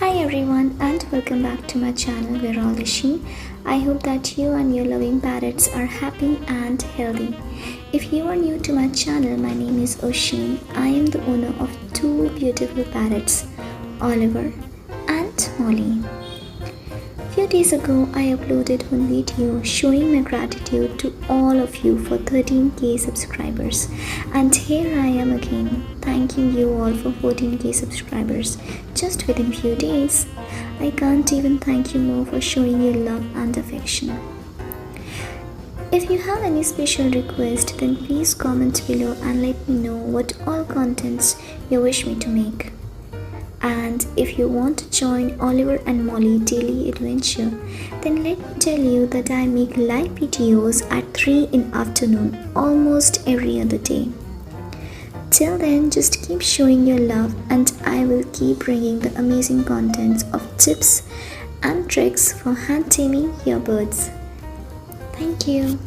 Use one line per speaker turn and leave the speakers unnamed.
Hi everyone and welcome back to my channel We're All 𝙬𝙀. I hope that you and your loving parrots are happy and healthy. If you are new to my channel, my name is 𝙬𝙀. I am the owner of two beautiful parrots, Oliver and Molly. Few days ago, I uploaded one video showing my gratitude to all of you for 13k subscribers, and here I am again thanking you all for 14k subscribers just within few days. I can't even thank you more for showing your love and affection. If you have any special request, then please comment below and let me know what all contents you wish me to make. And if you want to join Oliver and Molly daily adventure, then let me tell you that I make live videos at 3 in afternoon almost every other day. Till then, just keep showing your love and I will keep bringing the amazing contents of tips and tricks for hand taming your birds. Thank you.